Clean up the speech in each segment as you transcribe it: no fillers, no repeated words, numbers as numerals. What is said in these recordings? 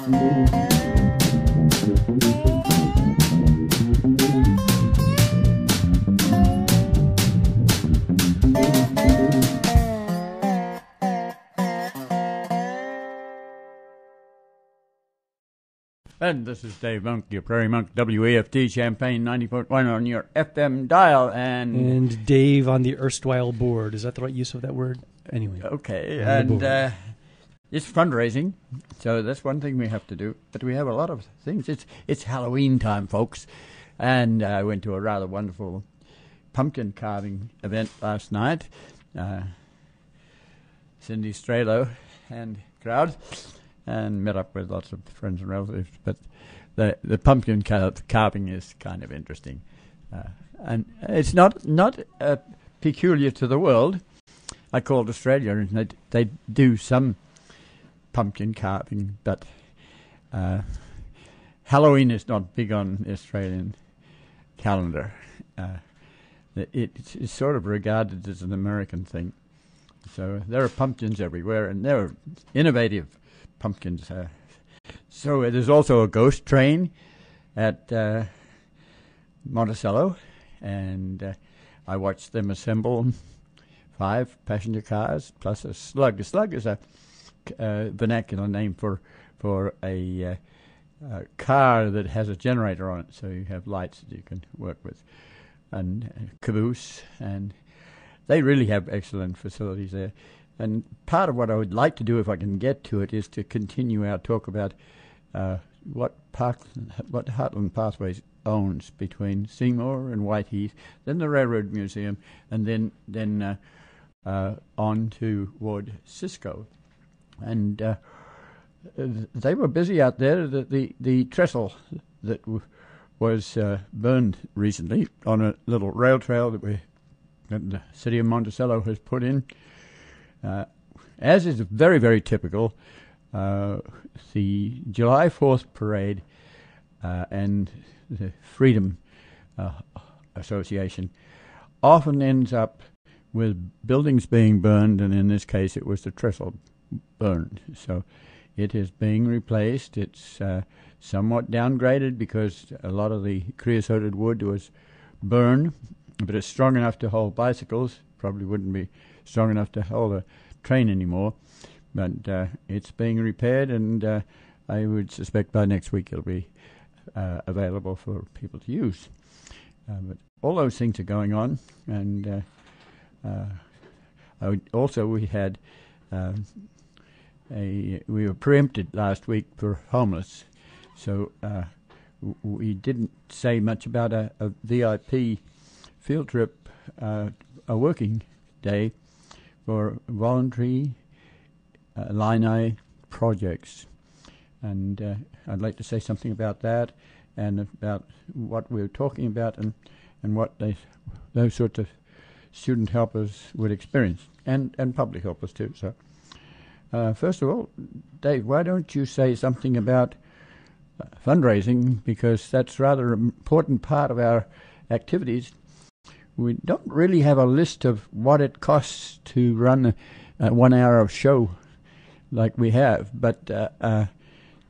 And this is Dave Monk, your Prairie Monk, WEFT, Champaign 90.1 on your FM dial. And Dave on the erstwhile board. Is that the right use of that word? Anyway. Okay, and it's fundraising, so that's one thing we have to do. But we have a lot of things. It's Halloween time, folks. And I went to a rather wonderful pumpkin carving event last night. Cindy Strelo and crowd. And met up with lots of friends and relatives. But the pumpkin carving is kind of interesting. And it's not peculiar to the world. I called Australia, and they do some pumpkin carving, but Halloween is not big on the Australian calendar. It's sort of regarded as an American thing. So there are pumpkins everywhere, and they're innovative pumpkins. So there's also a ghost train at Monticello, and I watched them assemble 5 passenger cars plus a slug. A slug is a vernacular name for a car that has a generator on it, so you have lights that you can work with, and caboose, and they really have excellent facilities there. And part of what I would like to do, if I can get to it, is to continue our talk about what Heartland Pathways owns between Seymour and Whiteheath, then the Railroad Museum, and then on toward Cisco. And they were busy out there. The trestle that was burned recently on a little rail trail that the city of Monticello has put in. As is very, very typical, the July 4th parade and the Freedom Association often ends up with buildings being burned, and in this case it was the trestle burned. So it is being replaced. It's somewhat downgraded because a lot of the creosoted wood was burned, but it's strong enough to hold bicycles. Probably wouldn't be strong enough to hold a train anymore, but it's being repaired, and I would suspect by next week it'll be available for people to use. But all those things are going on, and we were preempted last week for homeless, so we didn't say much about a VIP field trip, a working day for voluntary Illini projects. And I'd like to say something about that and about what we're talking about and what those sorts of student helpers would experience, and public helpers too. So first of all, Dave, why don't you say something about fundraising, because that's rather an important part of our activities. We don't really have a list of what it costs to run a 1 hour of show like we have, but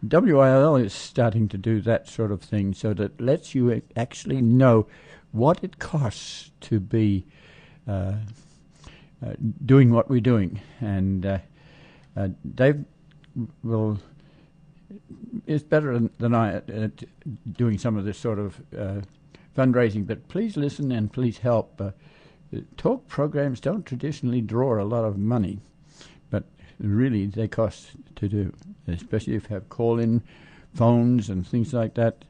WIL is starting to do that sort of thing, so that lets you actually know what it costs to be doing what we're doing. And Dave is better than I at doing some of this sort of fundraising, but please listen and please help. Talk programs don't traditionally draw a lot of money, but really they cost to do, especially if you have call-in phones and things like that.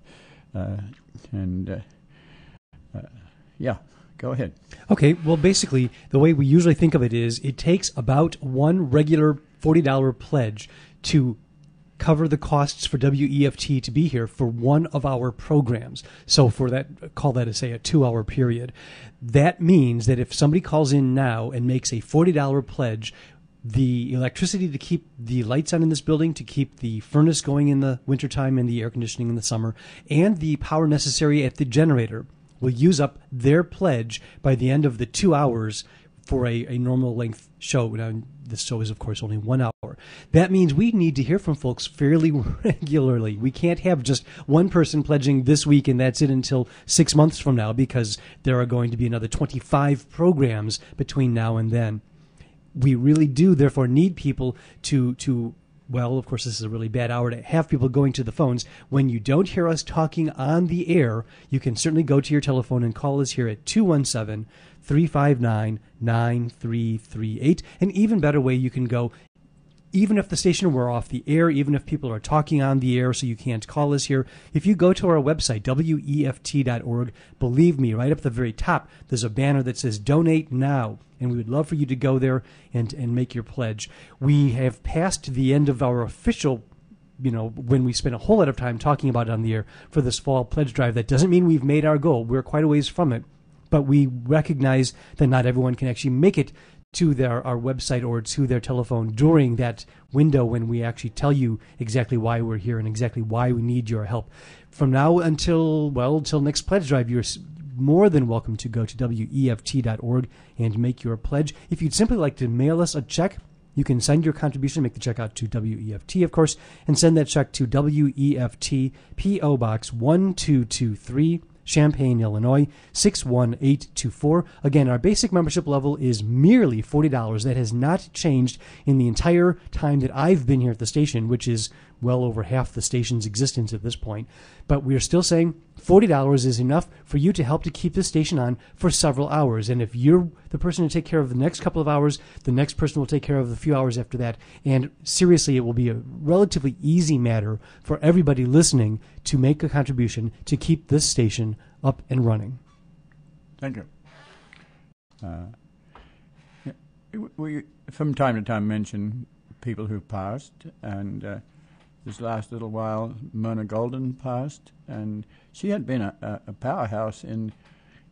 Yeah, go ahead. Okay, well, basically, the way we usually think of it is it takes about one regular $40 pledge to cover the costs for WEFT to be here for one of our programs. So for that, call that, say, a 2-hour period. That means that if somebody calls in now and makes a $40 pledge, the electricity to keep the lights on in this building, to keep the furnace going in the wintertime and the air conditioning in the summer, and the power necessary at the generator will use up their pledge by the end of the 2 hours for a normal length show. Now, this show is, of course, only 1 hour. That means we need to hear from folks fairly regularly. We can't have just one person pledging this week and that's it until 6 months from now, because there are going to be another 25 programs between now and then. We really do, therefore, need people to well, of course, this is a really bad hour to have people going to the phones. When you don't hear us talking on the air, you can certainly go to your telephone and call us here at 217-359-9338. An even better way, you can go, even if the station were off the air, even if people are talking on the air so you can't call us here, if you go to our website, WEFT.org, believe me, right up at the very top, there's a banner that says Donate Now. And we would love for you to go there and make your pledge. We have passed the end of our official, when we spend a whole lot of time talking about it on the air for this fall pledge drive. That doesn't mean we've made our goal. We're quite a ways from it. But we recognize that not everyone can actually make it to our website or to their telephone during that window when we actually tell you exactly why we're here and exactly why we need your help. From now until next pledge drive, you're more than welcome to go to WEFT.org and make your pledge. If you'd simply like to mail us a check, you can send your contribution, make the check out to WEFT, of course, and send that check to WEFT, P.O. Box 1223, Champaign, Illinois, 61824. Again, our basic membership level is merely $40. That has not changed in the entire time that I've been here at the station, which is well over half the station's existence at this point. But we're still saying $40 is enough for you to help to keep this station on for several hours. And if you're the person to take care of the next couple of hours, the next person will take care of the few hours after that. And seriously, it will be a relatively easy matter for everybody listening to make a contribution to keep this station up and running. Thank you. We, from time to time, mention people who passed, and this last little while, Mona Golden passed, and she had been a powerhouse in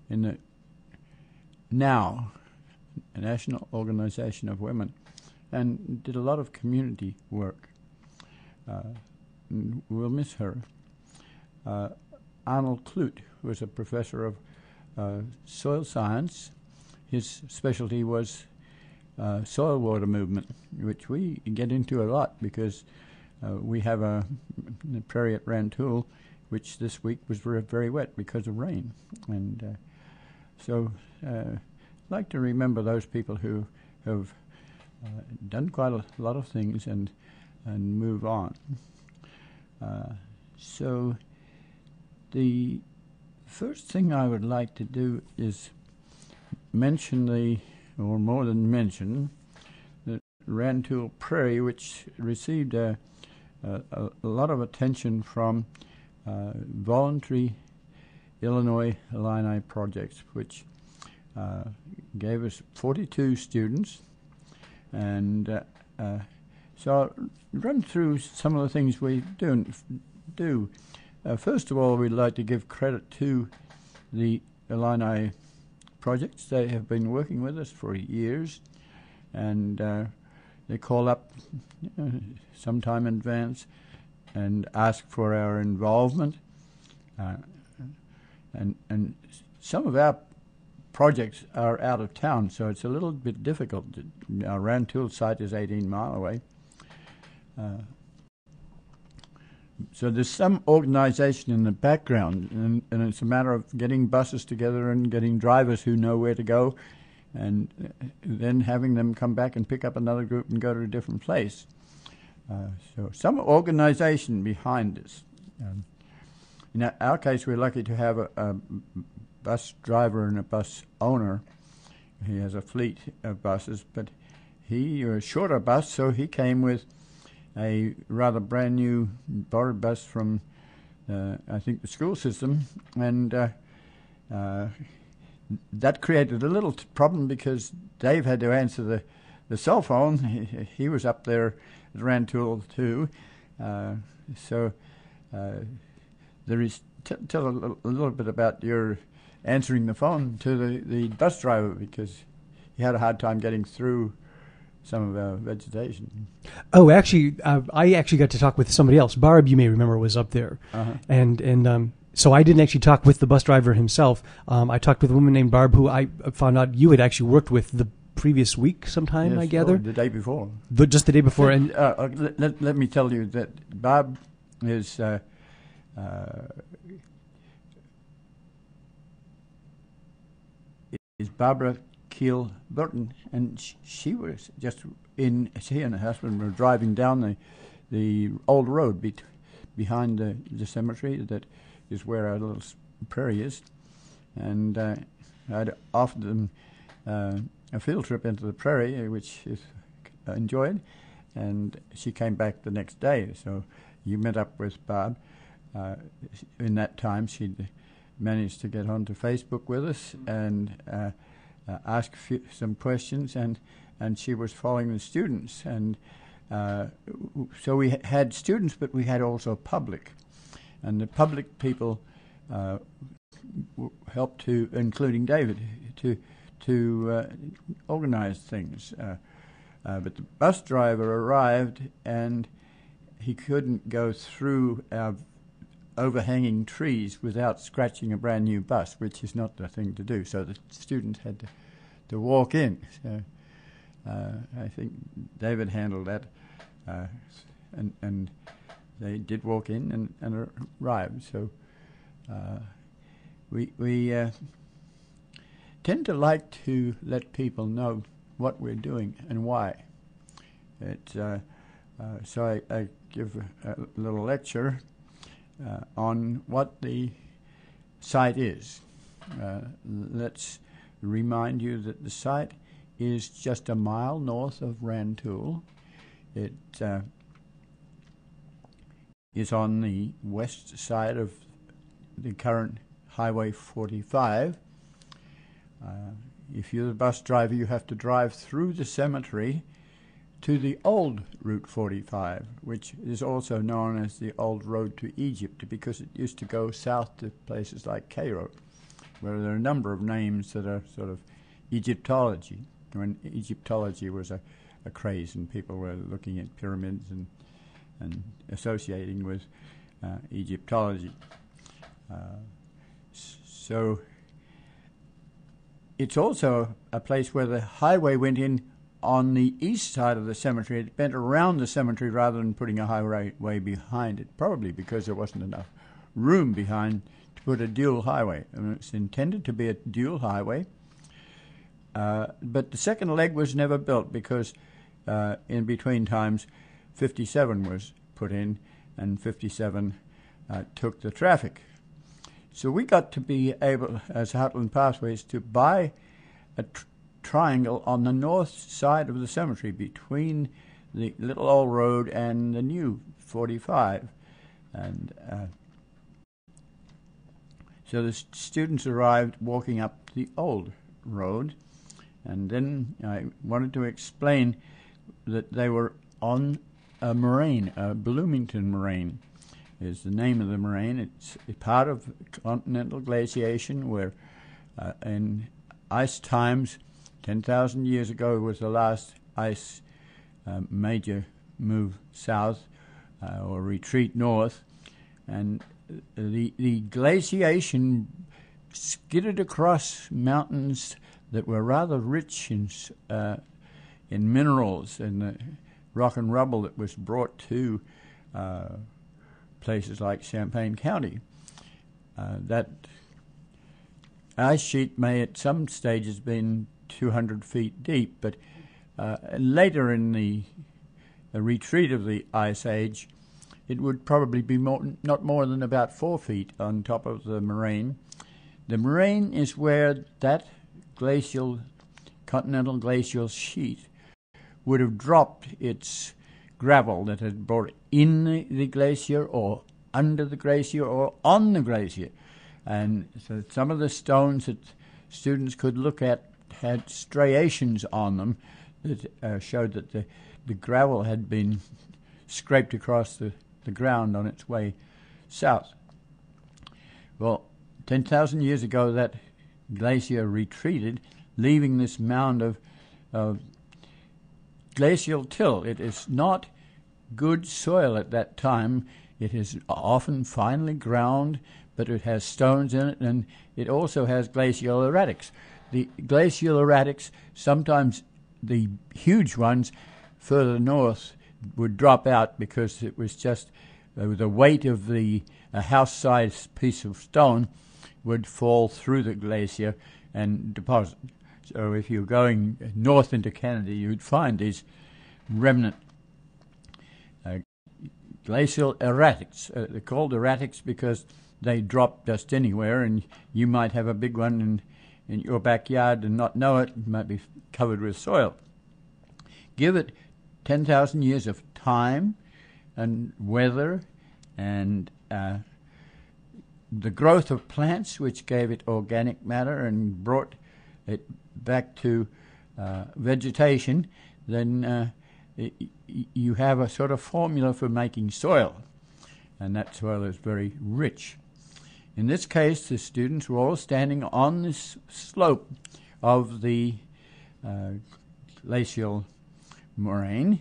the NOW, a National Organization of Women, and did a lot of community work. We'll miss her. Arnold Clute, who was a professor of soil science, his specialty was soil water movement, which we get into a lot because we have a prairie at Rantoul, which this week was very wet because of rain. And so I'd like to remember those people who have done quite a lot of things and move on. So the first thing I would like to do is mention the Rantoul Prairie, which received a lot of attention from voluntary Illinois Illini projects, which gave us 42 students. And so I'll run through some of the things we do. First of all, we'd like to give credit to the Illini projects. They have been working with us for years, and they call up sometime in advance and ask for our involvement. And some of our projects are out of town, so it's a little bit difficult. Our Rantoul site is 18 miles away. So there's some organization in the background, and it's a matter of getting buses together and getting drivers who know where to go, and then having them come back and pick up another group and go to a different place. So some organization behind this. In our case, we're lucky to have a bus driver and a bus owner. He has a fleet of buses, but he was a shorter bus, so he came with a rather brand new borrowed bus from, I think, the school system, and that created a little problem because Dave had to answer the cell phone. He was up there at Rantoul too, so there is. Tell a little bit about your answering the phone to the bus driver, because he had a hard time getting through some of our vegetation. Oh, actually, I actually got to talk with somebody else. Barb, you may remember, was up there. Uh-huh. And so I didn't actually talk with the bus driver himself. I talked with a woman named Barb, who I found out you had actually worked with previous week sometime, Yes, I gather. the day before. Just the day before. And Let me tell you that Bob is Barbara Keel Burton, and she was just she and her husband were driving down the old road behind the cemetery that is where our little prairie is, and I'd offered them a field trip into the prairie, which is enjoyed, and she came back the next day. So you met up with Barb. In that time, she'd managed to get onto Facebook with us and ask some questions, and she was following the students. And so we had students, but we had also public. And the public people helped to, including David, to organize things. But the bus driver arrived, and he couldn't go through our overhanging trees without scratching a brand new bus, which is not the thing to do. So the students had to walk in. So I think David handled that, and they did walk in and arrived. So we tend to like to let people know what we're doing and why. So I give a little lecture on what the site is. Let's remind you that the site is just a mile north of Rantoul. It is on the west side of the current Highway 45. If you're the bus driver, you have to drive through the cemetery to the old Route 45, which is also known as the old road to Egypt, because it used to go south to places like Cairo, where there are a number of names that are sort of Egyptology, when Egyptology was a craze and people were looking at pyramids and associating with Egyptology. So it's also a place where the highway went in on the east side of the cemetery. It went around the cemetery rather than putting a highway behind it, probably because there wasn't enough room behind to put a dual highway. I mean, it's intended to be a dual highway, but the second leg was never built because in between times 57 was put in, and 57 took the traffic. So we got to be able, as Heartland Pathways, to buy a triangle on the north side of the cemetery between the little old road and the new 45. And so the students arrived walking up the old road, and then I wanted to explain that they were on a moraine, a Bloomington moraine is the name of the moraine. It's a part of continental glaciation where in ice times, 10,000 years ago was the last ice major move south or retreat north, and the glaciation skidded across mountains that were rather rich in minerals and the rock and rubble that was brought to places like Champaign County. That ice sheet may at some stages been 200 feet deep, but later in the retreat of the Ice Age, it would probably be not more than about 4 feet on top of the moraine. The moraine is where that continental glacial sheet would have dropped its gravel that had brought in the glacier or under the glacier or on the glacier. And so some of the stones that students could look at had striations on them that showed that the gravel had been scraped across the ground on its way south. Well, 10,000 years ago, that glacier retreated, leaving this mound of glacial till. It is not good soil at that time. It is often finely ground, but it has stones in it, and it also has glacial erratics. the glacial erratics, sometimes the huge ones further north would drop out because it was just the weight of a house-sized piece of stone would fall through the glacier and deposit. So if you're going north into Canada, you'd find these remnant glacial erratics. They're called erratics because they drop just anywhere, and you might have a big one in your backyard and not know it. It might be covered with soil. Give it 10,000 years of time and weather and the growth of plants, which gave it organic matter and brought it back to vegetation, then you have a sort of formula for making soil, and that soil is very rich. In this case, the students were all standing on this slope of the glacial moraine.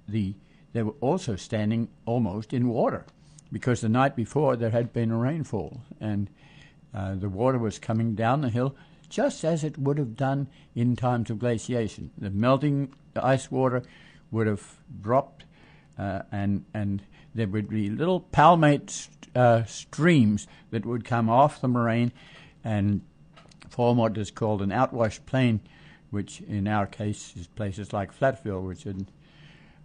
They were also standing almost in water, because the night before there had been a rainfall, and the water was coming down the hill just as it would have done in times of glaciation. The melting ice water would have dropped, and there would be little palmate streams that would come off the moraine and form what is called an outwash plain, which in our case is places like Flatville, which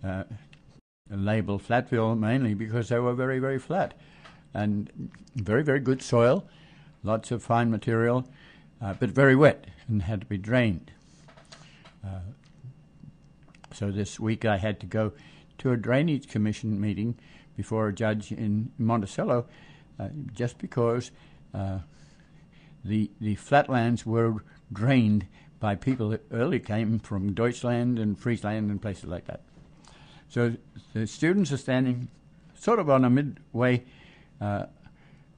are labeled Flatville mainly because they were very, very flat and very, very good soil, lots of fine material, but very wet and had to be drained. So this week I had to go to a drainage commission meeting before a judge in Monticello, just because the flatlands were drained by people that early came from Deutschland and Friesland and places like that. So the students are standing sort of on a midway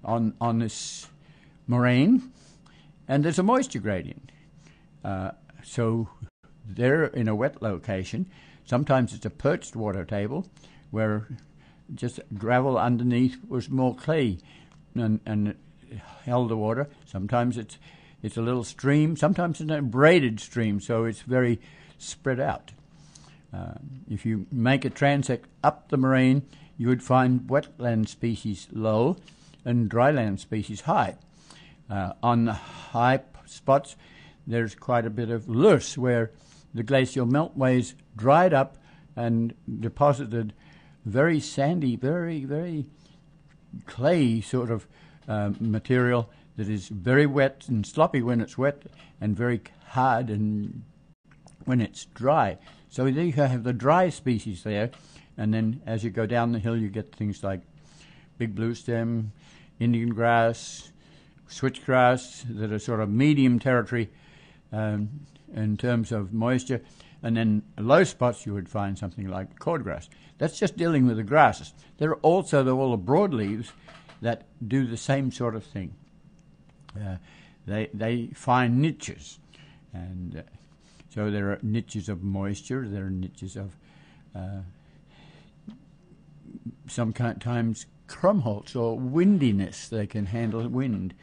on this moraine, and there's a moisture gradient. So they're in a wet location. Sometimes it's a perched water table where just gravel underneath was more clay and it held the water. Sometimes it's a little stream. Sometimes it's a braided stream, so it's very spread out. If you make a transect up the moraine, you would find wetland species low and dryland species high. On the high spots, there's quite a bit of loess where the glacial meltways dried up and deposited very sandy, very, very clay sort of material that is very wet and sloppy when it's wet and very hard and when it's dry. So you have the dry species there, and then as you go down the hill you get things like big blue stem, Indian grass, switchgrass that are sort of medium territory in terms of moisture, and then low spots you would find something like cordgrass. That's just dealing with the grasses. There are also all the broadleaves that do the same sort of thing. They find niches, and so there are niches of moisture, there are niches of sometimes crumholtz or windiness. They can handle wind.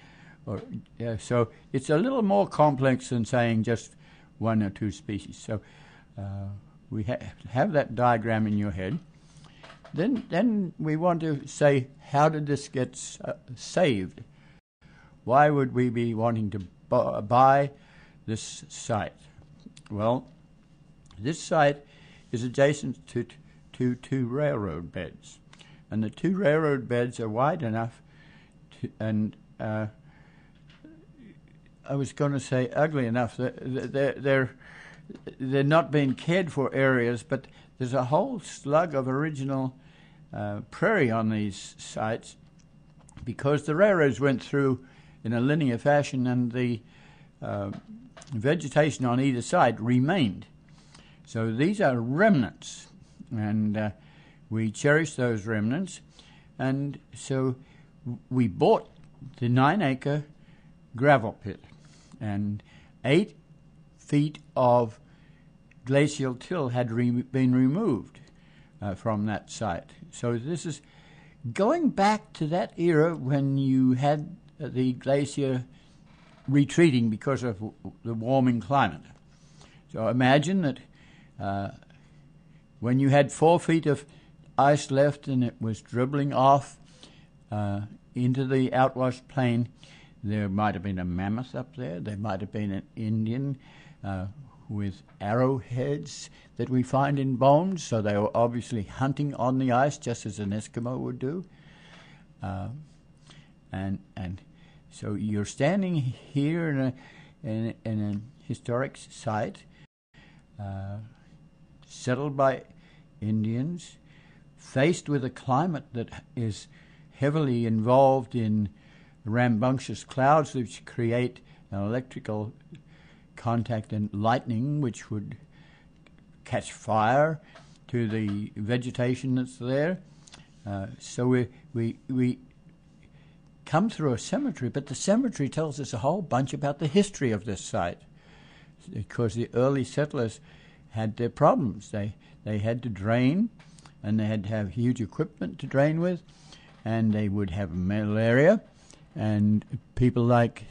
So it's a little more complex than saying just one or two species. So we have that diagram in your head. Then we want to say, how did this get saved? Why would we be wanting to buy this site? Well, this site is adjacent to two railroad beds, and the two railroad beds are wide enough and I was going to say ugly enough. They're not being cared for areas, but there's a whole slug of original prairie on these sites because the railroads went through in a linear fashion, and the vegetation on either side remained. So these are remnants, and we cherish those remnants. And so we bought the 9-acre gravel pit, and 8 feet of glacial till had been removed from that site. So this is going back to that era when you had the glacier retreating because of the warming climate. So imagine that when you had 4 feet of ice left and it was dribbling off into the outwashed plain, there might have been a mammoth up there. There might have been an Indian with arrowheads that we find in bones. So they were obviously hunting on the ice, just as an Eskimo would do. And so you're standing here in a historic site, settled by Indians, faced with a climate that is heavily involved in rambunctious clouds which create an electrical contact and lightning which would catch fire to the vegetation that's there. So we come through a cemetery, but the cemetery tells us a whole bunch about the history of this site, because the early settlers had their problems. They had to drain, and they had to have huge equipment to drain with, and they would have malaria, and people like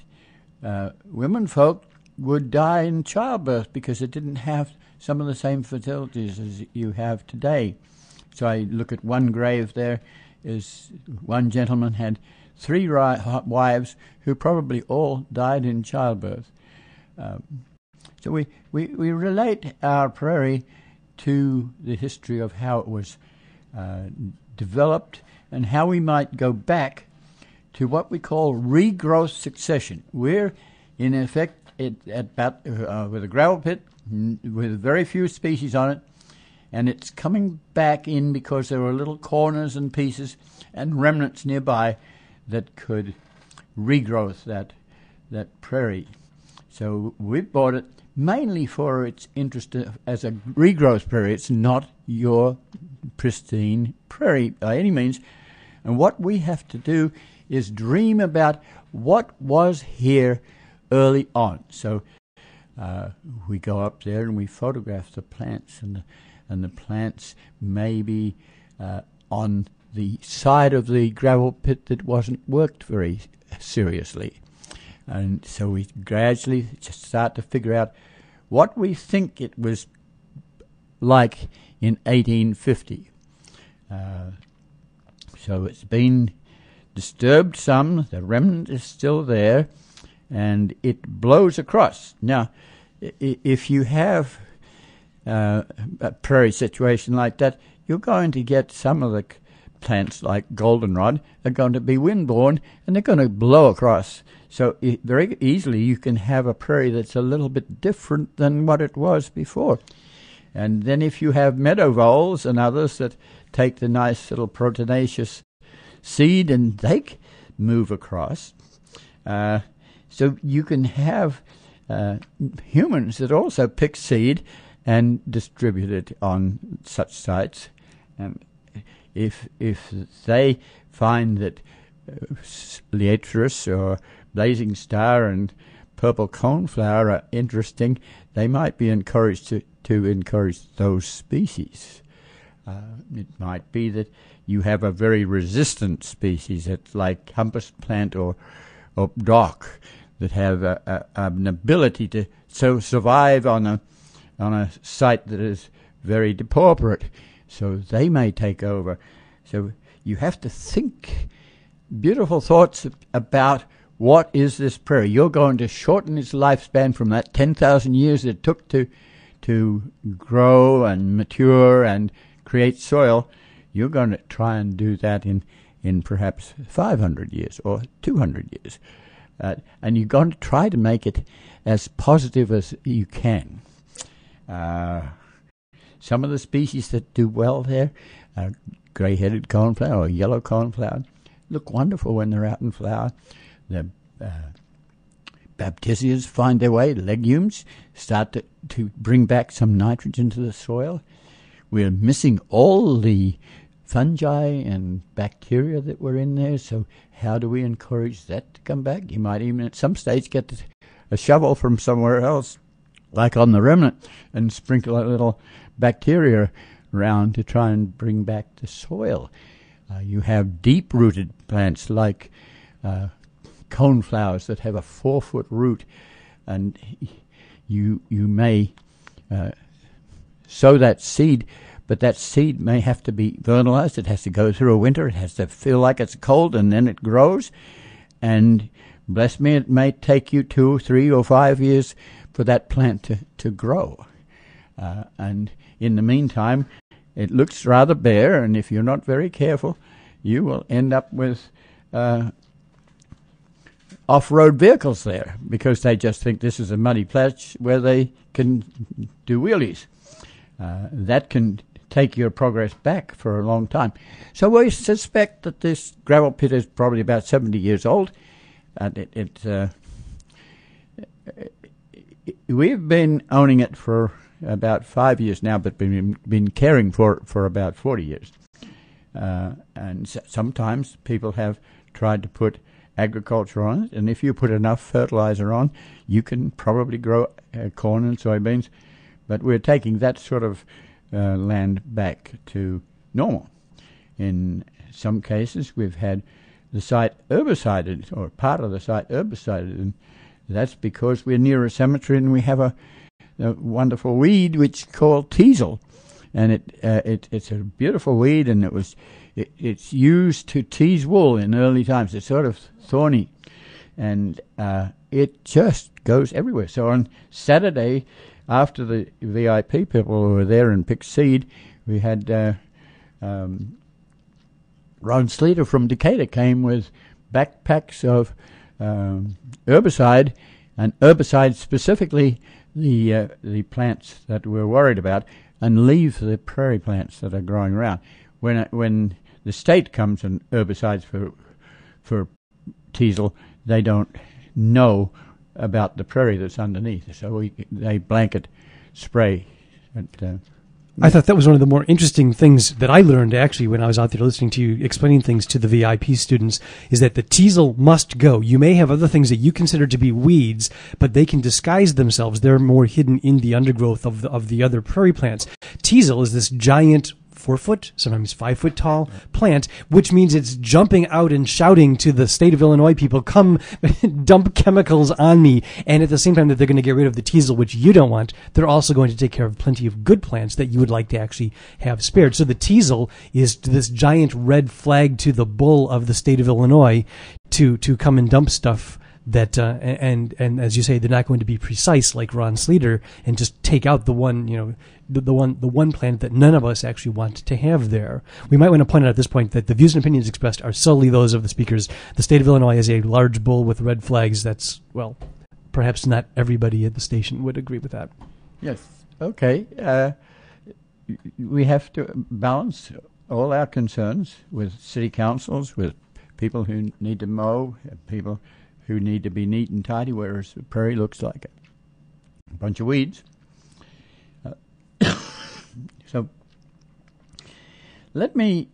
women folk would die in childbirth because it didn't have some of the same facilities as you have today. So I look at one grave there, is one gentleman had 3 wives who probably all died in childbirth. So we relate our prairie to the history of how it was developed and how we might go back to what we call regrowth succession. We're, in effect, with a gravel pit with very few species on it, and it's coming back in because there were little corners and pieces and remnants nearby that could regrowth that prairie. So we bought it mainly for its interest as a regrowth prairie. It's not your pristine prairie by any means. And what we have to do is dream about what was here early on. So we go up there and we photograph the plants, and the plants may be on the side of the gravel pit that wasn't worked very seriously. And so we gradually just start to figure out what we think it was like in 1850. So it's been disturbed some, the remnant is still there, and it blows across. Now, if you have a prairie situation like that, you're going to get some of the plants like goldenrod are going to be windborne, and they're going to blow across. So very easily you can have a prairie that's a little bit different than what it was before. And then if you have meadow voles and others that take the nice little proteinaceous seed and they move across, so you can have humans that also pick seed and distribute it on such sites. And if they find that Liatris or blazing star and purple coneflower are interesting, they might be encouraged to encourage those species. It might be that you have a very resistant species, it's like compass plant or dock, that have an ability to survive on a site that is very depauperate. So they may take over. So you have to think beautiful thoughts about what is this prairie. You're going to shorten its lifespan from that 10,000 years it took to grow and mature and create soil. You're going to try and do that in perhaps 500 years or 200 years. And you're going to try to make it as positive as you can. Some of the species that do well there, grey-headed coneflower or yellow coneflower, look wonderful when they're out in flower. The baptisias find their way, legumes, start to bring back some nitrogen to the soil. We're missing all the fungi and bacteria that were in there, so how do we encourage that to come back? You might even at some stage get a shovel from somewhere else, like on the remnant, and sprinkle a little bacteria around to try and bring back the soil. You have deep-rooted plants like coneflowers that have a 4-foot root, and you may sow that seed, but that seed may have to be fertilized. It has to go through a winter. It has to feel like it's cold, and then it grows. And bless me, it may take you 2, 3, or 5 years for that plant to grow. And in the meantime, it looks rather bare, and if you're not very careful, you will end up with off-road vehicles there, because they just think this is a muddy patch where they can do wheelies. That can take your progress back for a long time. So we suspect that this gravel pit is probably about 70 years old, and we've been owning it for about 5 years now, but been caring for it for about 40 years. And sometimes people have tried to put agriculture on it, and if you put enough fertilizer on, you can probably grow corn and soybeans. But we're taking that sort of land back to normal. In some cases, we've had the site herbicided, or part of the site herbicided, and that's because we're near a cemetery and we have a wonderful weed which is called teasel, and it's a beautiful weed, and it's used to tease wool in early times. It's sort of thorny, and it just goes everywhere. So on Saturday, after the VIP people who were there and picked seed, we had Ron Sleater from Decatur came with backpacks of herbicide, and herbicide specifically the plants that we're worried about, and leave the prairie plants that are growing around. When the state comes and herbicides for teasel, they don't know about the prairie that's underneath, so they blanket spray. I thought that was one of the more interesting things that I learned, actually, when I was out there listening to you explaining things to the VIP students, is that the teasel must go. You may have other things that you consider to be weeds, but they can disguise themselves. They're more hidden in the undergrowth of the other prairie plants. Teasel is this giant 4-foot, sometimes 5-foot tall plant, which means it's jumping out and shouting to the state of Illinois people, come dump chemicals on me. And at the same time that they're going to get rid of the teasel, which you don't want, they're also going to take care of plenty of good plants that you would like to actually have spared. So the teasel is this giant red flag to the bull of the state of Illinois to come and dump stuff that and as you say, they're not going to be precise like Ron Sleater and just take out the one, the one plant that none of us actually want to have there. We might want to point out at this point that the views and opinions expressed are solely those of the speakers. The state of Illinois is a large bull with red flags. That's, well, perhaps not everybody at the station would agree with that. Yes. Okay. We have to balance all our concerns with city councils, with people who need to mow, people who need to be neat and tidy, whereas the prairie looks like a bunch of weeds. So let me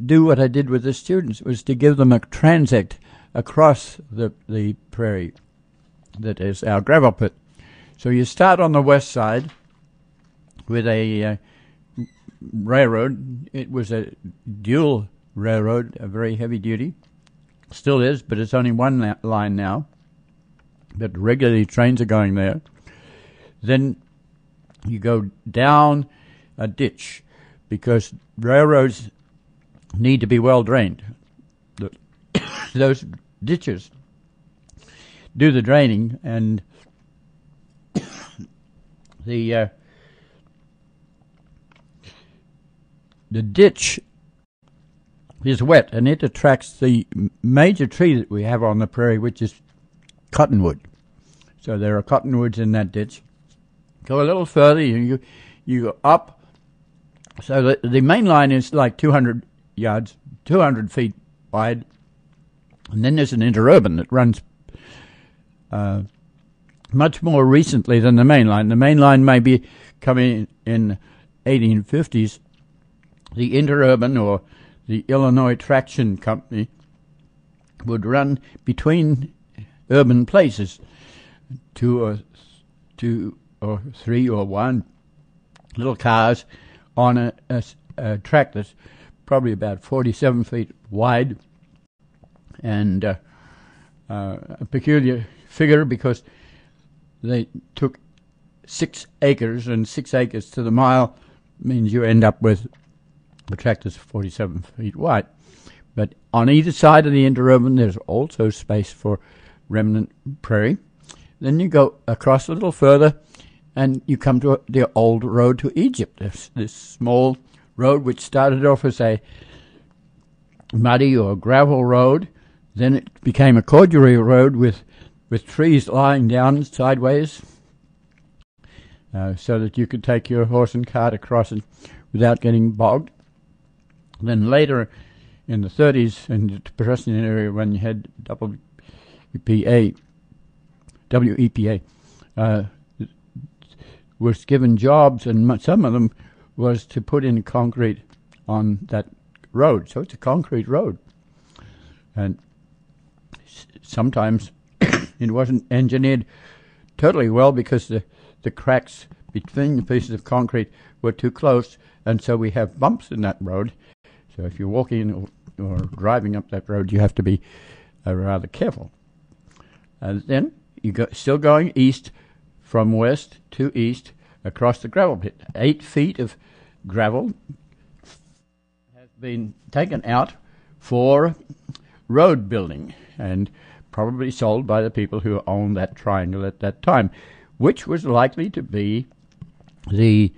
do what I did with the students, was to give them a transect across the prairie that is our gravel pit. So you start on the west side with a railroad. It was a dual railroad, a very heavy duty. Still is, but it's only one line now. But regularly trains are going there. Then you go down a ditch, because railroads need to be well drained. Those ditches do the draining, and the ditch is wet, and it attracts the major tree that we have on the prairie, which is cottonwood. So there are cottonwoods in that ditch. Go a little further, you go up. So the main line is like 200 yards, 200 feet wide, and then there's an interurban that runs much more recently than the main line. The main line may be coming in 1850s. The interurban, or the Illinois Traction Company, would run between urban places, two or three or one little cars on a track that's probably about 47 feet wide, and a peculiar figure because they took 6 acres, and 6 acres to the mile means you end up with a tract that's 47 feet wide. But on either side of the interurban, there's also space for remnant prairie. Then you go across a little further, and you come to the old road to Egypt, this small road which started off as a muddy or gravel road. Then it became a corduroy road with trees lying down sideways, so that you could take your horse and cart across it without getting bogged. Then later in the 30s, in the Prairie area, when you had WEPA, was given jobs, and some of them was to put in concrete on that road. So it's a concrete road. And sometimes it wasn't engineered totally well because the cracks between the pieces of concrete were too close, and so we have bumps in that road. So if you're walking or driving up that road, you have to be rather careful. And then you go, still going east from west to east across the gravel pit. 8 feet of gravel has been taken out for road building and probably sold by the people who owned that triangle at that time, which was likely to be the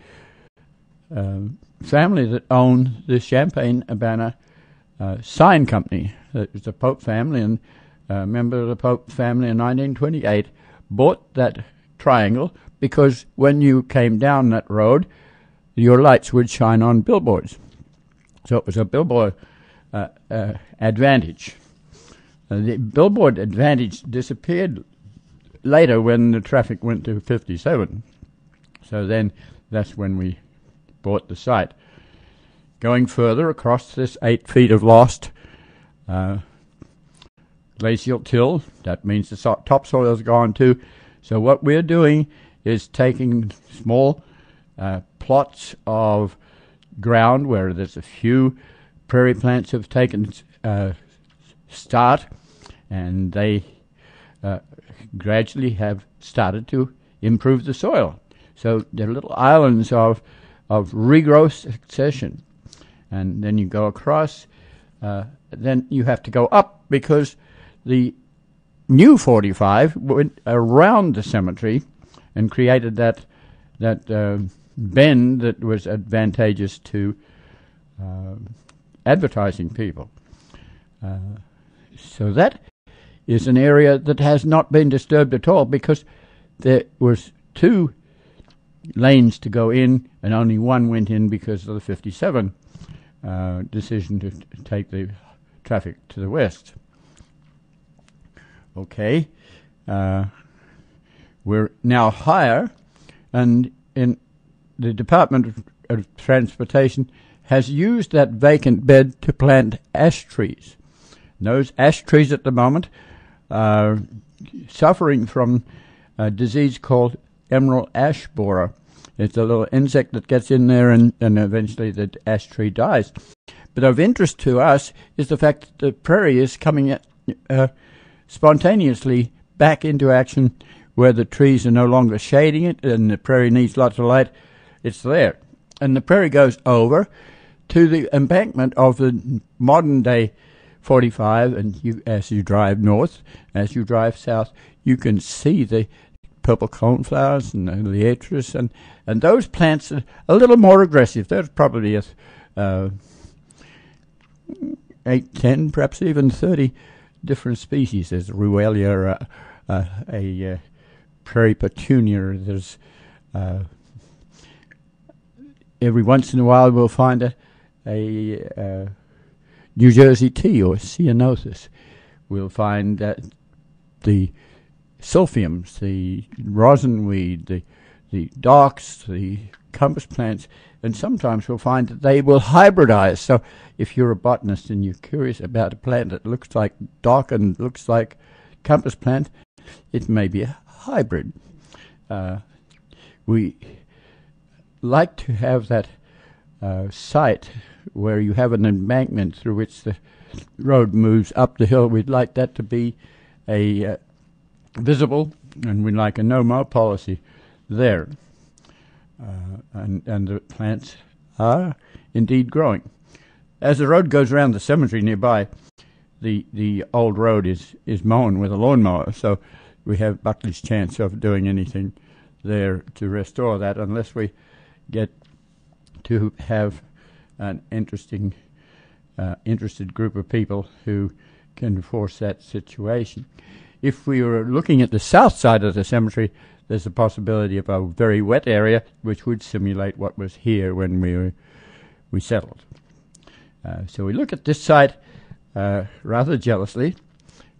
family that owned the Champaign-Urbana sign company. It was the Pope family, and a member of the Pope family in 1928 bought that triangle because when you came down that road, your lights would shine on billboards. So it was a billboard advantage. The billboard advantage disappeared later when the traffic went to 57. So then that's when we bought the site. Going further across this 8 feet of lost glacial till, that means the topsoil is gone too. So what we're doing is taking small plots of ground where there's a few prairie plants have taken start, and they gradually have started to improve the soil. So they're little islands of regrowth succession. And then you go across, then you have to go up because the new 45 went around the cemetery and created that bend that was advantageous to advertising people. So that is an area that has not been disturbed at all because there was 2 lanes to go in and only one went in because of the 57 decision to take the traffic to the west. Okay, we're now higher, and in the Department of Transportation has used that vacant bed to plant ash trees. And those ash trees at the moment are suffering from a disease called emerald ash borer. It's a little insect that gets in there and eventually the ash tree dies. But of interest to us is the fact that the prairie is coming spontaneously back into action where the trees are no longer shading it and the prairie needs lots of light. It's there. And the prairie goes over to the embankment of the modern day 45, and as you drive north, as you drive south, you can see the purple coneflowers and the liatris, and those plants are a little more aggressive. There's probably 8, 10, perhaps even 30 different species. There's Ruellia, a prairie petunia. There's every once in a while we'll find a New Jersey tea or ceanothus. We'll find that the sulfiums, the rosinweed, the docks, the compass plants, and sometimes we'll find that they will hybridize. So if you're a botanist and you're curious about a plant that looks like dock and looks like compass plant, it may be a hybrid. We like to have that site where you have an embankment through which the road moves up the hill. We'd like that to be a visible, and we'd like a no-mow policy there. And the plants are indeed growing. As the road goes around the cemetery nearby, the old road is mown with a lawnmower, so we have Buckley's chance of doing anything there to restore that, unless we get to have an interested group of people who can force that situation. If we were looking at the south side of the cemetery, there's a possibility of a very wet area, which would simulate what was here when we settled. So we look at this site rather jealously.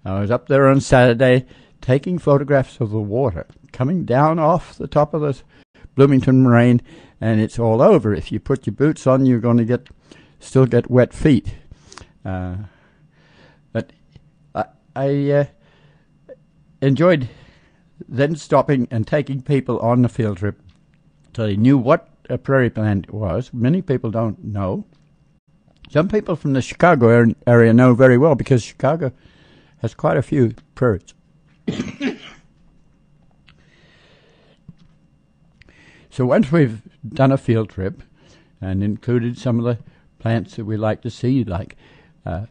I was up there on Saturday taking photographs of the water coming down off the top of the Bloomington Moraine, and it's all over. If you put your boots on, you're going to still get wet feet. But I enjoyed then stopping and taking people on the field trip so they knew what a prairie plant was. Many people don't know. Some people from the Chicago area know very well, because Chicago has quite a few prairies. So once we've done a field trip and included some of the plants that we like to see, like a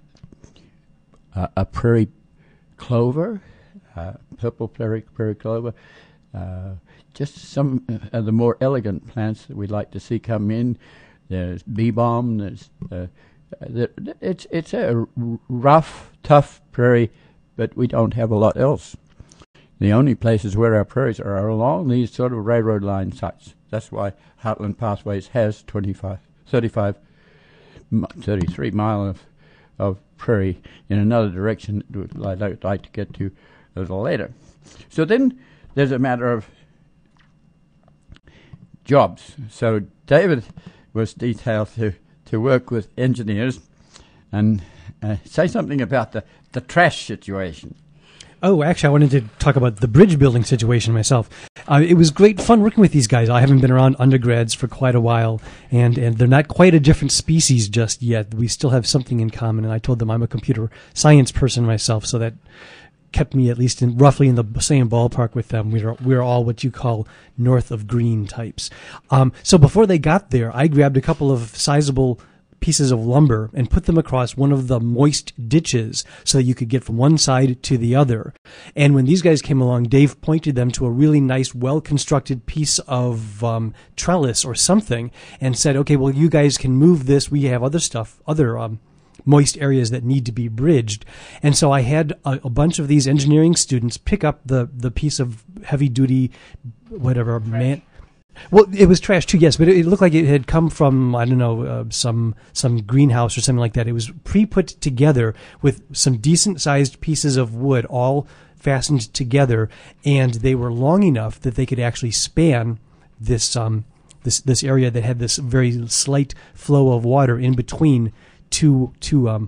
prairie clover, purple prairie clover, just some of the more elegant plants that we'd like to see come in. There's bee balm. It's a rough, tough prairie, but we don't have a lot else. The only places where our prairies are along these sort of railroad line sites. That's why Heartland Pathways has 33 miles of prairie in another direction that I'd like to get to a little later. So then there's a matter of jobs. So David was detailed to work with engineers and say something about the trash situation. Oh, actually, I wanted to talk about the bridge building situation myself. It was great fun working with these guys. I haven't been around undergrads for quite a while, and they're not quite a different species just yet. We still have something in common, and I told them I'm a computer science person myself, so that kept me at least roughly in the same ballpark with them. We're all what you call north of green types. So before they got there, I grabbed a couple of sizable pieces of lumber and put them across one of the moist ditches so that you could get from one side to the other. And when these guys came along, Dave pointed them to a really nice, well-constructed piece of trellis or something and said, okay, well, you guys can move this. We have other stuff, moist areas that need to be bridged. And so I had a bunch of these engineering students pick up the piece of heavy-duty, whatever, well, it was trash too, yes, but it looked like it had come from, I don't know, some greenhouse or something like that. It was pre-put together with some decent-sized pieces of wood all fastened together, and they were long enough that they could actually span this area that had this very slight flow of water in between two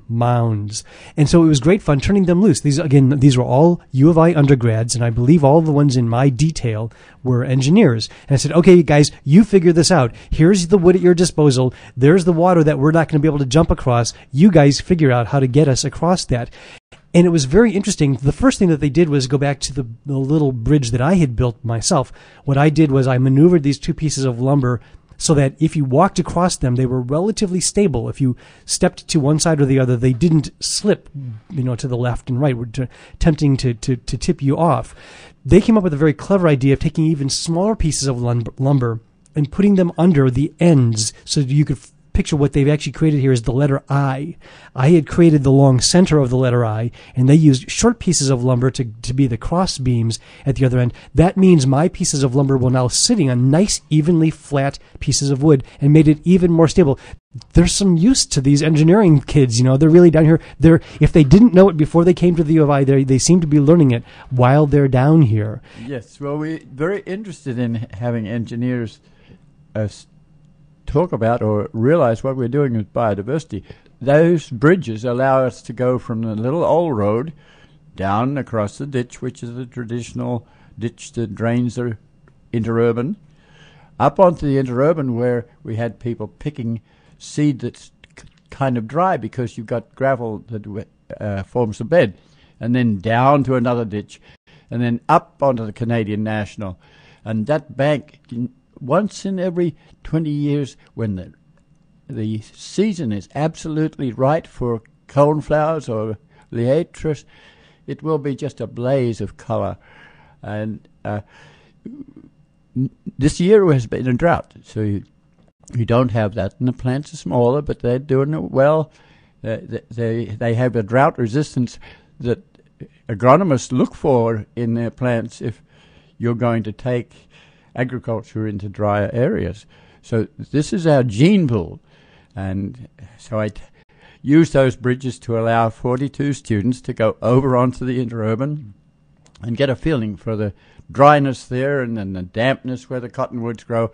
mounds. And so it was great fun turning them loose. These were all U of I undergrads, and I believe all the ones in my detail were engineers. And I said, okay, guys, you figure this out. Here's the wood at your disposal. There's the water that we're not going to be able to jump across. You guys figure out how to get us across that. And it was very interesting. The first thing that they did was go back to the little bridge that I had built myself. What I did was I maneuvered these two pieces of lumber so that if you walked across them, they were relatively stable. If you stepped to one side or the other, they didn't slip, to the left and right, tempting to tip you off. They came up with a very clever idea of taking even smaller pieces of lumber and putting them under the ends so that you could picture what they've actually created here is the letter I. I had created the long center of the letter I, and they used short pieces of lumber to be the cross beams at the other end. That means my pieces of lumber will now sitting on nice, evenly flat pieces of wood and made it even more stable. There's some use to these engineering kids, they're really down here. If they didn't know it before they came to the U of I, they seem to be learning it while they're down here. Yes, well, we're very interested in having engineers talk about or realize what we're doing with biodiversity. Those bridges allow us to go from the little old road down across the ditch, which is the traditional ditch that drains the interurban, up onto the interurban where we had people picking seed that's kind of dry because you've got gravel that forms the bed, and then down to another ditch, and then up onto the Canadian National. And that bank, once in every 20 years, when the season is absolutely right for coneflowers or liatris, it will be just a blaze of colour. And this year has been a drought, so you don't have that. And the plants are smaller, but they're doing it well. They have a drought resistance that agronomists look for in their plants if you're going to take agriculture into drier areas. So this is our gene pool. And so I use those bridges to allow 42 students to go over onto the interurban and get a feeling for the dryness there and then the dampness where the cottonwoods grow,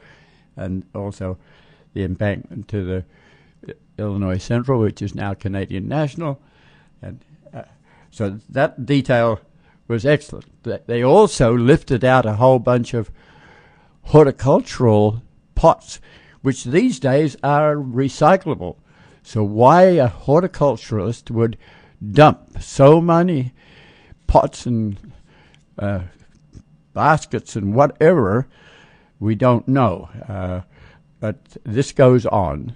and also the embankment to the Illinois Central, which is now Canadian National. And so that detail was excellent. They also lifted out a whole bunch of horticultural pots, which these days are recyclable. So why a horticulturalist would dump so many pots and baskets and whatever, we don't know. But this goes on.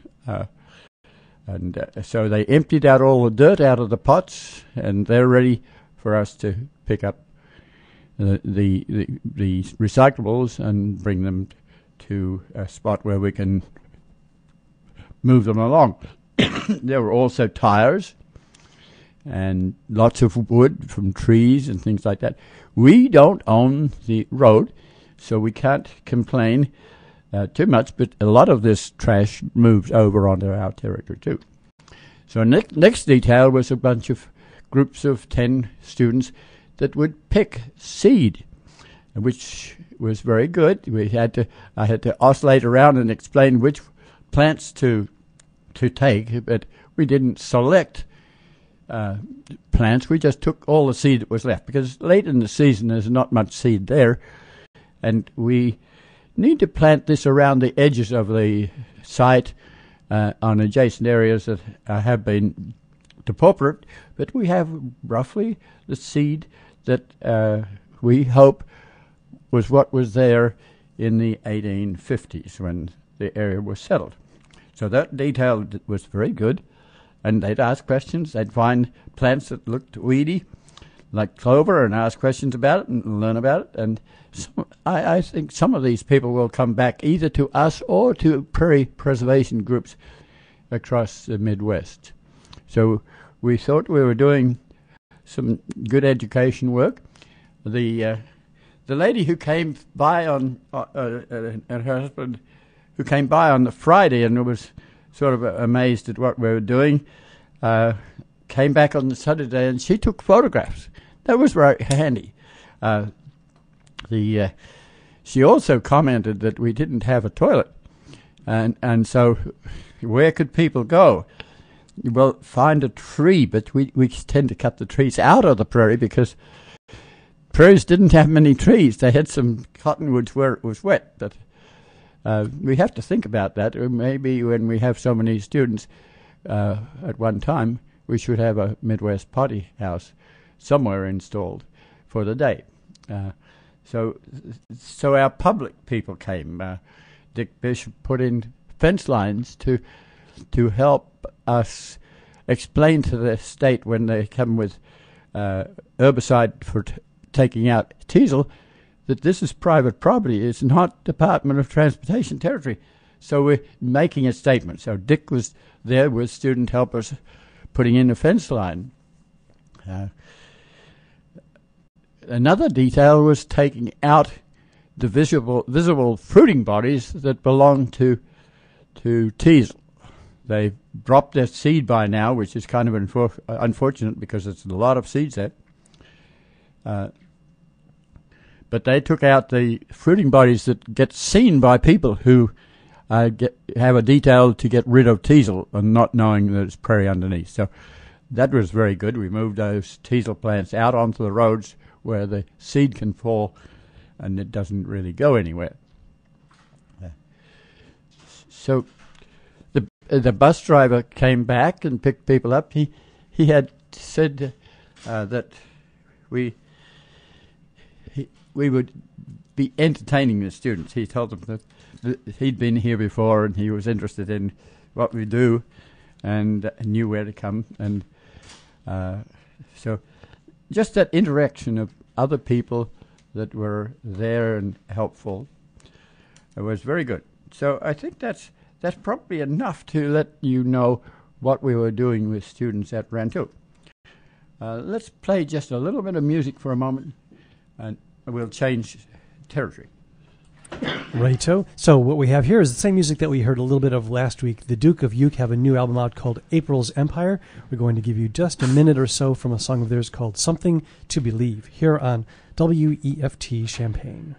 So they emptied out all the dirt out of the pots, and they're ready for us to pick up the recyclables and bring them to a spot where we can move them along. There were also tires and lots of wood from trees and things like that. We don't own the road, so we can't complain too much, but a lot of this trash moves over onto our territory too. So next detail was a bunch of groups of 10 students that would pick seed, which was very good. I had to oscillate around and explain which plants to take, but we didn't select plants. We just took all the seed that was left, because late in the season there's not much seed there, and we need to plant this around the edges of the site on adjacent areas that have been depauperate, but we have roughly the seed that we hope was what was there in the 1850s when the area was settled. So that detail was very good, and they'd ask questions. They'd find plants that looked weedy, like clover, and ask questions about it and learn about it. And I think some of these people will come back either to us or to prairie preservation groups across the Midwest. So we thought we were doing some good education work. The lady who came by on and her husband, who came by on the Friday and was sort of amazed at what we were doing, came back on the Saturday, and she took photographs. That was very handy. She also commented that we didn't have a toilet, and so where could people go? Well, find a tree, but we tend to cut the trees out of the prairie because prairies didn't have many trees. They had some cottonwoods where it was wet, but we have to think about that. Or maybe when we have so many students at one time, we should have a Midwest potty house somewhere installed for the day. So our public people came. Dick Bishop put in fence lines to help us explain to the state when they come with herbicide for taking out teasel that this is private property. It's not Department of Transportation territory. So we're making a statement. So Dick was there with student helpers putting in a fence line. Another detail was taking out the visible fruiting bodies that belong to teasel. They've dropped their seed by now, which is kind of unfortunate because it's a lot of seeds there. But they took out the fruiting bodies that get seen by people who have a detail to get rid of teasel and not knowing that it's prairie underneath. So that was very good. We moved those teasel plants out onto the roads where the seed can fall and it doesn't really go anywhere. So the bus driver came back and picked people up, he had said that we would be entertaining the students. He told them that he'd been here before and he was interested in what we do and knew where to come. And so just that interaction of other people that were there and helpful was very good. So I think that's probably enough to let you know what we were doing with students at Rantoul. Let's play just a little bit of music for a moment, and we'll change territory. Righto. So what we have here is the same music that we heard a little bit of last week. The Duke of Uke have a new album out called April's Empire. We're going to give you just a minute or so from a song of theirs called Something to Believe here on WEFT Champaign.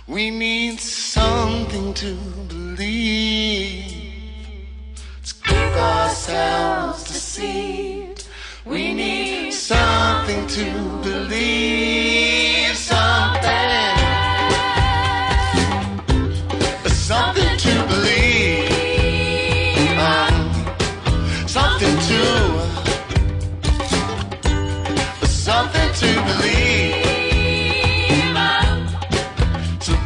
We need something to believe. Let's keep ourselves deceived. We need something to believe. Something to believe. Something to believe.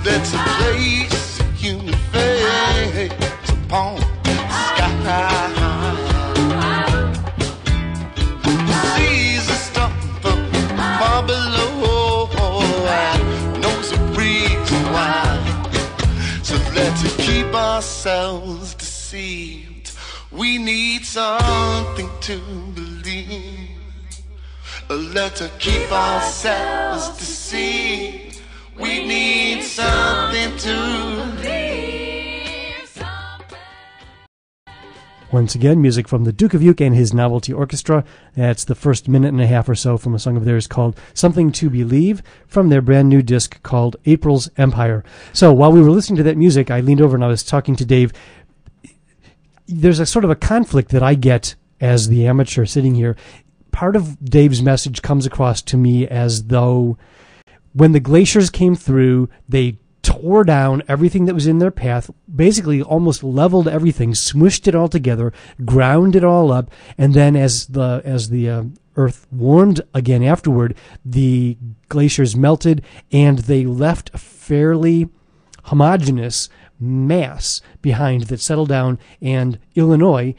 That's a place human face upon the sky. The seas are stumped from far below and knows a reason why. So let's keep ourselves deceived. We need something to believe. Let's keep ourselves deceived. We need something to believe. Once again, music from the Duke of Uke and his Novelty Orchestra. That's the first minute and a half or so from a song of theirs called Something to Believe from their brand new disc called April's Empire. So while we were listening to that music, I leaned over and I was talking to Dave. There's a sort of a conflict that I get as the amateur sitting here. Part of Dave's message comes across to me as though when the glaciers came through, they tore down everything that was in their path, basically almost leveled everything, smushed it all together, ground it all up, and then as the earth warmed again afterward, the glaciers melted and they left a fairly homogeneous mass behind that settled down, and Illinois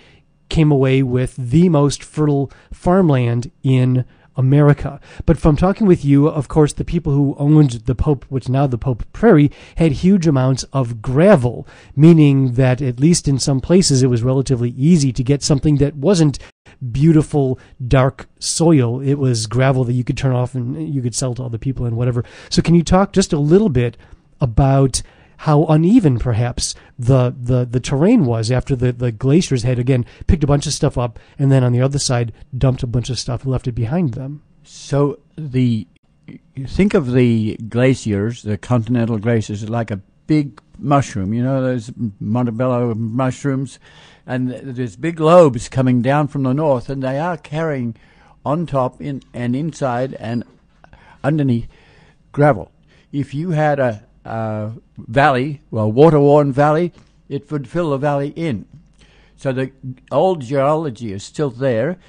came away with the most fertile farmland in America. But from talking with you, of course, the people who owned the Pope, what's now the Pope Prairie, had huge amounts of gravel, meaning that at least in some places it was relatively easy to get something that wasn't beautiful, dark soil. It was gravel that you could turn off and you could sell to other people and whatever. So can you talk just a little bit about how uneven perhaps the terrain was after the glaciers had again picked a bunch of stuff up and then on the other side dumped a bunch of stuff and left it behind them? So think of the glaciers, the continental glaciers, like a big mushroom. You know those Montebello mushrooms, and there's big lobes coming down from the north, and they are carrying on top and inside and underneath gravel. If you had a valley, well, water-worn valley, it would fill the valley in. So the old geology is still there,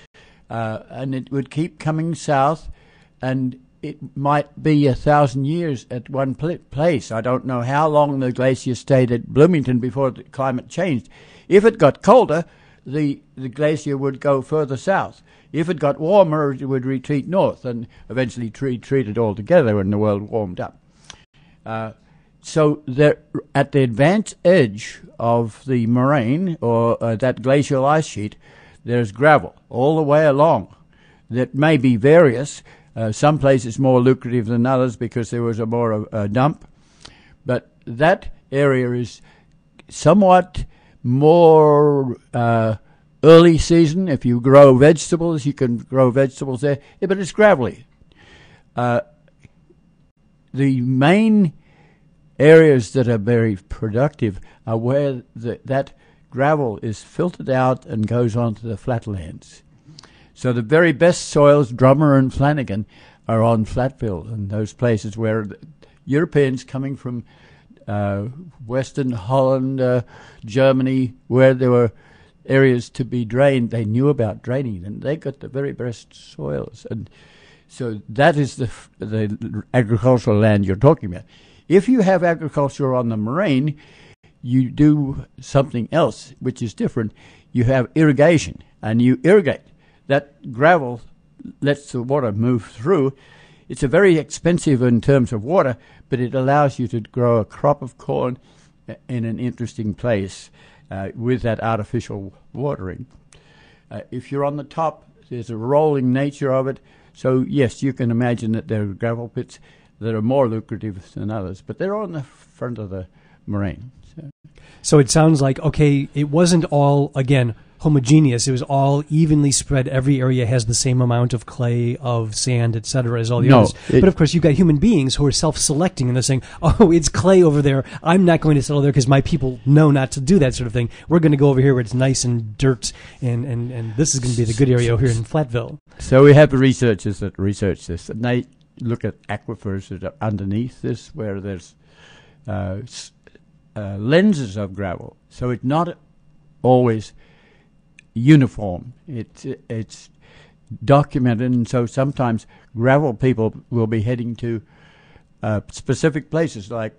and it would keep coming south, and it might be 1,000 years at one place. I don't know how long the glacier stayed at Bloomington before the climate changed. If it got colder, the glacier would go further south. If it got warmer, it would retreat north and eventually retreat it all together when the world warmed up. So they're at the advanced edge of the moraine, or that glacial ice sheet, there's gravel all the way along. That may be various. Some places more lucrative than others because there was a more dump. But that area is somewhat more early season. If you grow vegetables, you can grow vegetables there. Yeah, but it's gravelly. The main areas that are very productive are where that gravel is filtered out and goes onto the flatlands. So the very best soils, Drummer and Flanagan, are on Flatville and those places where Europeans coming from Western Holland, Germany, where there were areas to be drained, they knew about draining, and they got the very best soils. And so that is the agricultural land you're talking about. If you have agriculture on the moraine, you do something else, which is different. You have irrigation, and you irrigate. That gravel lets the water move through. It's a very expensive in terms of water, but it allows you to grow a crop of corn in an interesting place with that artificial watering. If you're on the top, there's a rolling nature of it. So, yes, you can imagine that there are gravel pits that are more lucrative than others, but they're on the front of the moraine. So it sounds like, okay, it wasn't all, again, homogeneous. It was all evenly spread. Every area has the same amount of clay, of sand, etc., as all the others. But of course, you've got human beings who are self-selecting, and they're saying, "Oh, it's clay over there. I'm not going to settle there because my people know not to do that sort of thing. We're going to go over here where it's nice and dirt, and this is going to be the good area over here in Flatville." So we have the researchers that research this, and they look at aquifers that are underneath this, where there's lenses of gravel. So it's not always uniform. It's documented, and so sometimes gravel people will be heading to specific places, like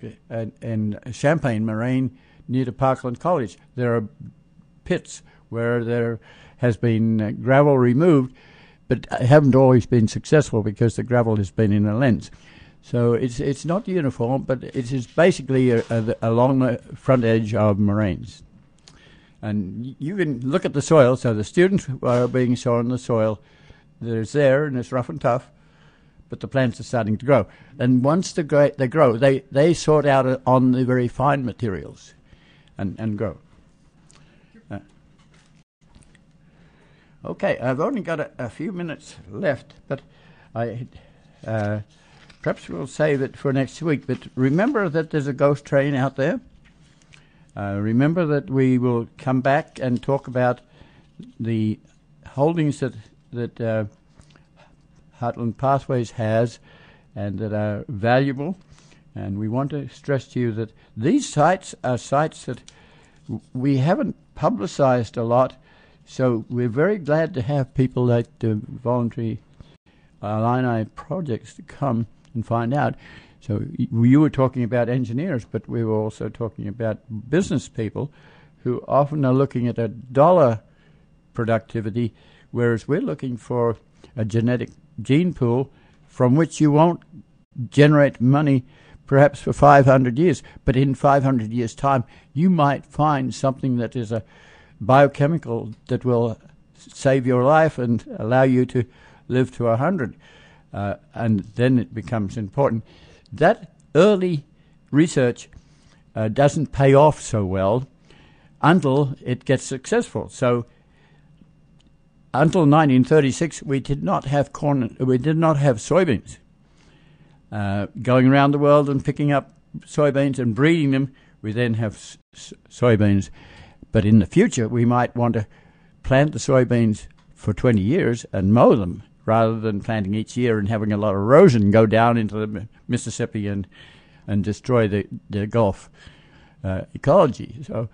in Champaign Moraine near to Parkland College. There are pits where there has been gravel removed, but haven't always been successful because the gravel has been in a lens. So it's not uniform, but it is basically along the front edge of moraines. And you can look at the soil. So the students are being shown the soil that is there, and it's rough and tough, but the plants are starting to grow. And once they grow, they sort out on the very fine materials and grow. Okay, I've only got a few minutes left, but perhaps we'll save it for next week. But remember that there's a ghost train out there. Remember that we will come back and talk about the holdings that Heartland Pathways has and that are valuable. And we want to stress to you that these sites are sites that we haven't publicized a lot, so we're very glad to have people like the voluntary Illini projects to come and find out. So you were talking about engineers, but we were also talking about business people who often are looking at a dollar productivity, whereas we're looking for a genetic gene pool from which you won't generate money perhaps for 500 years, but in 500 years' time you might find something that is a biochemical that will save your life and allow you to live to 100, and then it becomes important. That early research doesn't pay off so well until it gets successful. So until 1936, we did not have corn. We did not have soybeans. Going around the world and picking up soybeans and breeding them, we then have soybeans. But in the future, we might want to plant the soybeans for 20 years and mow them, rather than planting each year and having a lot of erosion go down into the Mississippi and destroy the Gulf ecology. So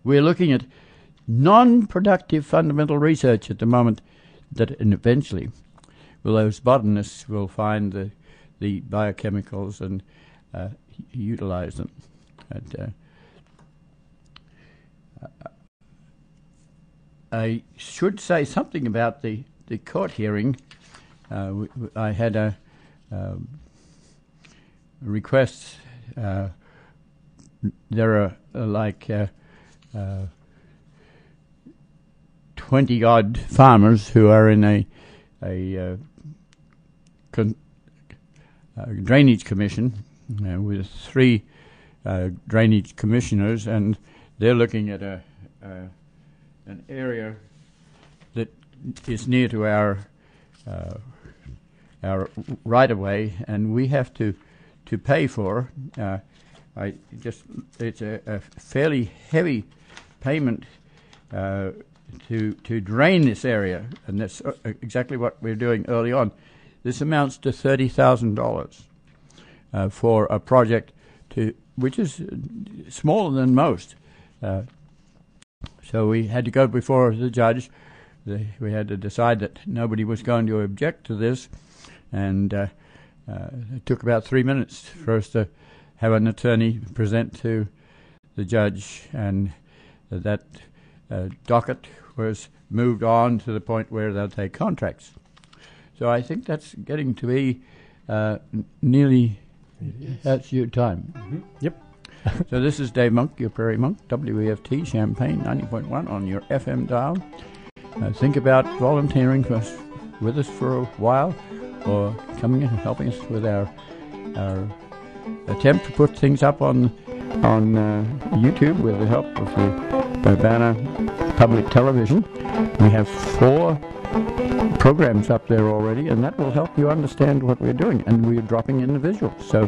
we're looking at non-productive fundamental research at the moment and eventually those botanists will find the biochemicals and utilize them. And, I should say something about the court hearing. I had a request. There are 20-odd farmers who are in a drainage commission with 3 drainage commissioners, and they're looking at an area that is near to our right-of-way, and we have to pay for. It's a fairly heavy payment to drain this area, and that's exactly what we're doing early on. This amounts to $30,000 for a project which is smaller than most. So we had to go before the judge. We had to decide that nobody was going to object to this, and it took about 3 minutes for us to have an attorney present to the judge, and that docket was moved on to the point where they'll take contracts. So I think that's getting to be nearly, that's your time. Mm-hmm. Yep. So this is Dave Monk, your Prairie Monk, WEFT, Champaign 90.1 on your FM dial. Think about volunteering with us for a while, or coming and helping us with our attempt to put things up on YouTube with the help of the Urbana Public Television. We have 4 programs up there already, and that will help you understand what we're doing, and we're dropping in the visuals. So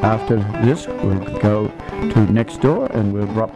after this, we'll go to next door and we'll drop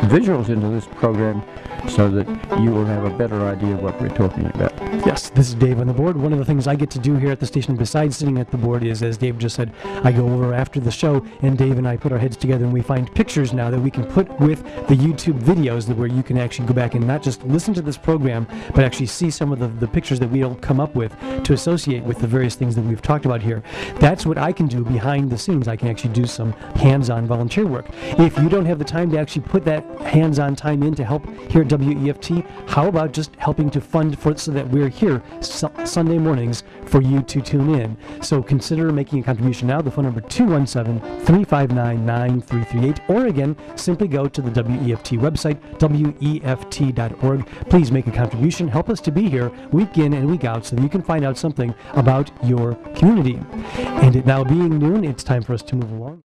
visuals into this program so that you will have a better idea of what we're talking about. Yes, this is Dave on the board. One of the things I get to do here at the station besides sitting at the board is, as Dave just said, I go over after the show, and Dave and I put our heads together and we find pictures now that we can put with the YouTube videos where you can actually go back and not just listen to this program, but actually see some of the pictures that we'll come up with to associate with the various things that we've talked about here. That's what I can do behind the scenes. I can actually do some hands-on volunteer work. If you don't have the time to actually put that hands-on time in to help here at WEFT, how about just helping to fund for it so that we're here Sunday mornings for you to tune in? So consider making a contribution now. The phone number 217-359-9338, or again, simply go to the WEFT website, WEFT.org. Please make a contribution. Help us to be here week in and week out so that you can find out something about your community. And it now being noon, it's time for us to move along.